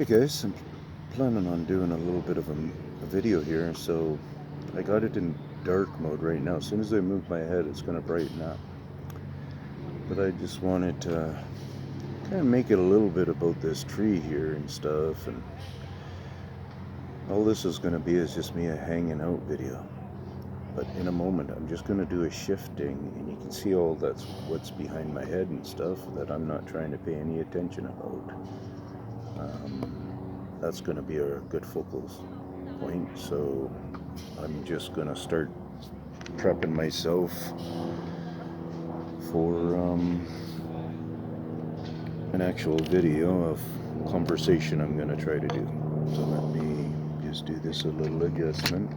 Hey guys, I'm planning on doing a little bit of a video here, so I got it in dark mode right now. As soon as I move my head, it's going to brighten up. But I just wanted to kind of make it a little bit about this tree here and stuff, and all this is going to be is just me a hanging out video. But in a moment, I'm just going to do a shifting, and you can see all that's what's behind my head and stuff that I'm not trying to pay any attention about. That's going to be a good focal point, so I'm just going to start prepping myself for an actual video of conversation I'm going to try to do. So let me just do this a little adjustment.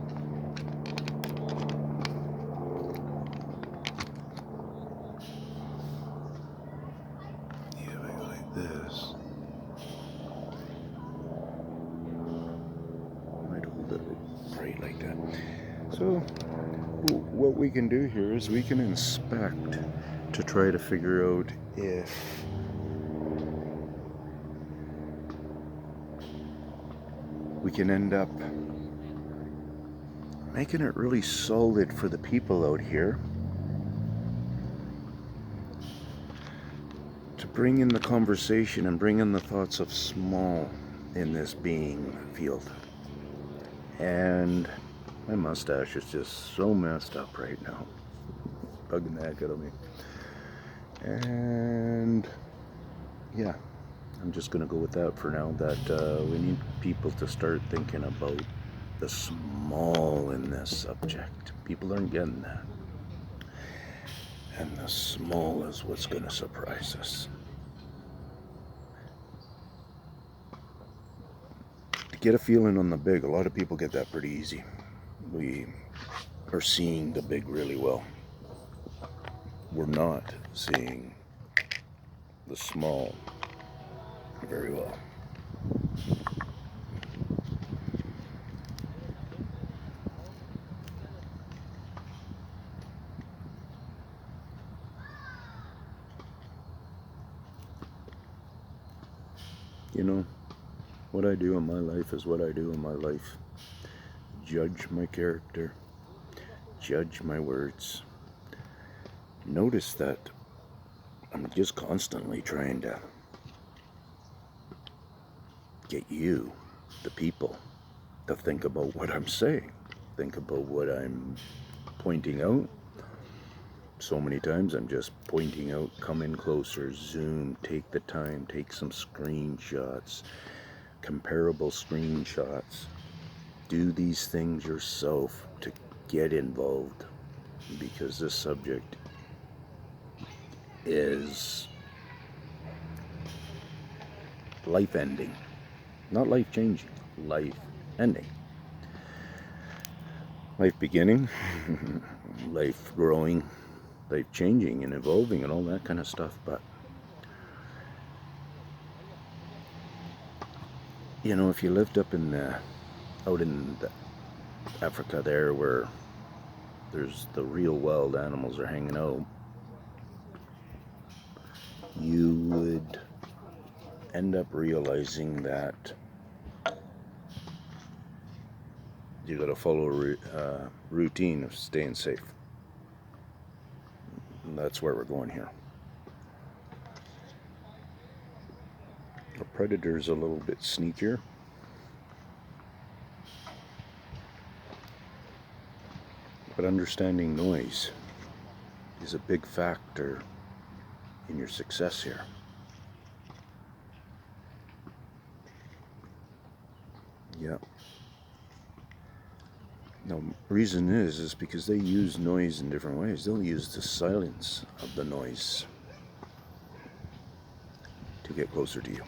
Yeah, I go like this. I might hold it right like that. So what we can do here is we can inspect to try to figure out if we can end up making it really solid for the people out here to bring in the conversation and bring in the thoughts of small in this being field. And my mustache is just so messed up right now, bugging the heck out of me. And yeah, I'm just gonna go with that for now, that we need people to start thinking about the small in this subject. People aren't getting that, and the small is what's gonna surprise us. To get a feeling on the big, a lot of people get that pretty easy. We are seeing the big really well. We're not seeing the small very well. You know, what I do in my life is what I do in my life. Judge my character, judge my words. Notice that I'm just constantly trying to get you, the people, to think about what I'm saying, think about what I'm pointing out. So many times I'm just pointing out, come in closer, zoom, take the time, take some screenshots, comparable screenshots. Do these things yourself to get involved, because this subject is life ending. Not life changing, life ending. Life beginning, life growing, life changing and evolving and all that kind of stuff. But you know, if you lived up in out in Africa there, where there's the real wild animals are hanging out, you would end up realizing that you got to follow a routine of staying safe. And that's where we're going here. The predator's a little bit sneakier. But understanding noise is a big factor in your success here. Yeah. Now, reason is because they use noise in different ways. They'll use the silence of the noise to get closer to you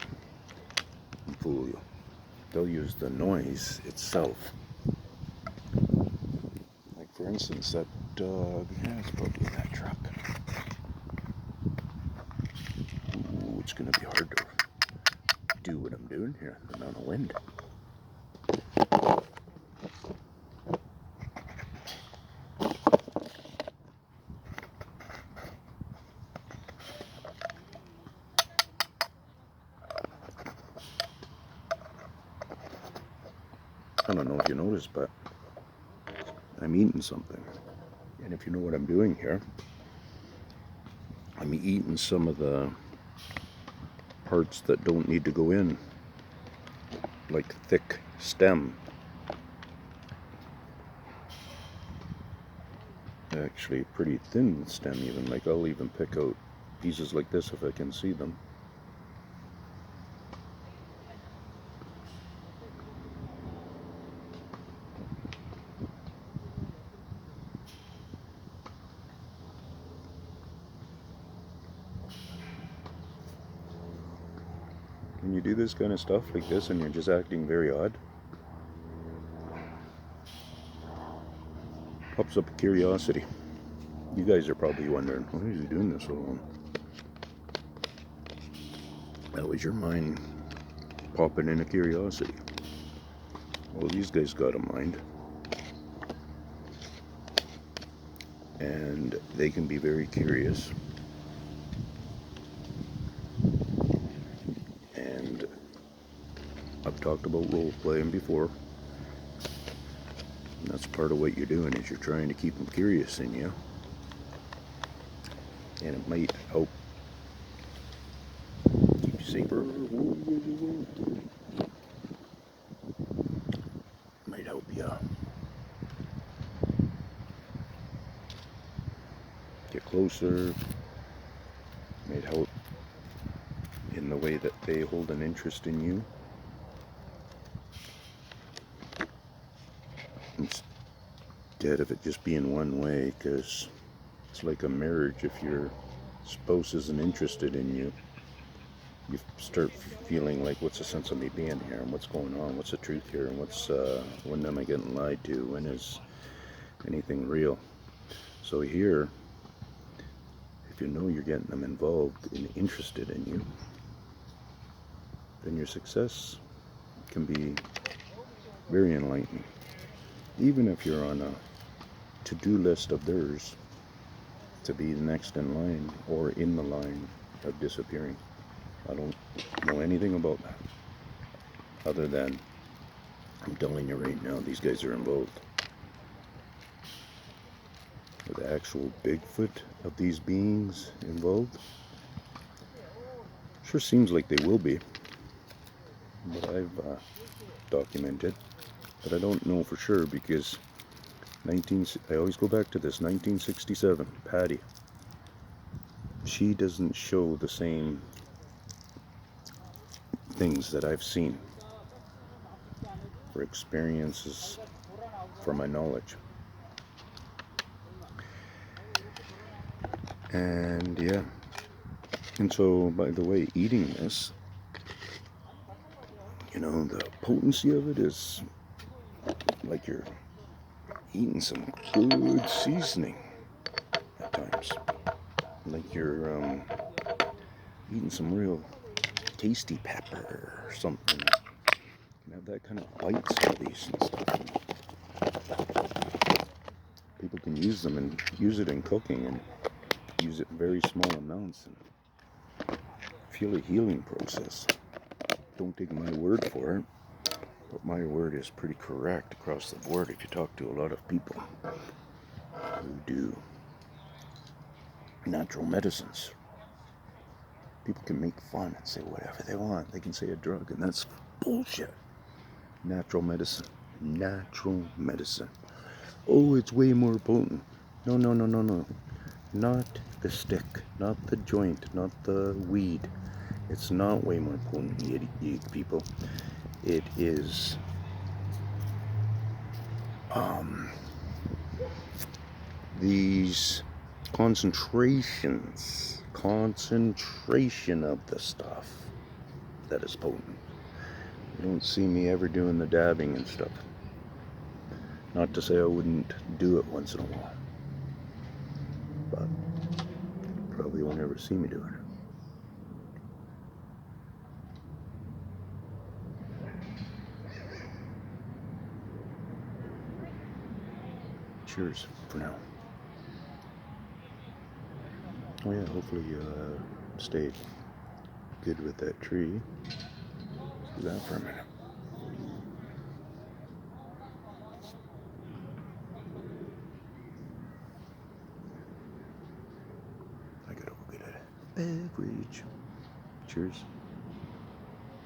and fool you. They'll use the noise itself. Like, for instance, that dog, yeah, it's probably that truck. Ooh, it's going to be hard to do what I'm doing here, the amount of wind. I don't know if you noticed, but I'm eating something. And if you know what I'm doing here, I'm eating some of the parts that don't need to go in, like thick stem. Actually, pretty thin stem even. Like, I'll even pick out pieces like this if I can see them. When you do this kind of stuff like this and you're just acting very odd, pops up a curiosity. You guys are probably wondering, why is he doing this alone? That was your mind popping in a curiosity. Well, these guys got a mind. And they can be very curious. And I've talked about role-playing before. And that's part of what you're doing, is you're trying to keep them curious in you. And it might help keep you safer. Might help you get closer. Might help in the way that they hold an interest in you. Instead of it just being one way, because it's like a marriage. If your spouse isn't interested in you, you start feeling like, what's the sense of me being here, and what's going on, what's the truth here, and when am I getting lied to, when is anything real? So here, if you know you're getting them involved and interested in you, then your success can be very enlightening. Even if you're on a to-do list of theirs to be the next in line or in the line of disappearing. I don't know anything about that other than I'm telling you right now, these guys are involved. With the actual Bigfoot of these beings involved, sure seems like they will be, but I've documented, but I don't know for sure because I always go back to this 1967 Patty. She doesn't show the same things that I've seen, for experiences, for my knowledge. And yeah, and so, by the way, eating this, you know, the potency of it is like you're eating some good seasoning at times. Like you're eating some real tasty pepper or something. You have that kind of bite to these and stuff. People can use them and use it in cooking and use it in very small amounts and feel a healing process. Don't take my word for it, but my word is pretty correct across the board if you talk to a lot of people who do natural medicines. People can make fun and say whatever they want. They can say a drug, and that's bullshit. Natural medicine. Natural medicine. Oh, it's way more potent. No. Not the stick, not the joint, not the weed. It's not way more potent, you people. It is these concentration of the stuff that is potent. You don't see me ever doing the dabbing and stuff. Not to say I wouldn't do it once in a while, but probably won't ever see me doing it. Cheers for now. Oh yeah, hopefully you stayed good with that tree. Do that for a minute. beverage. Cheers.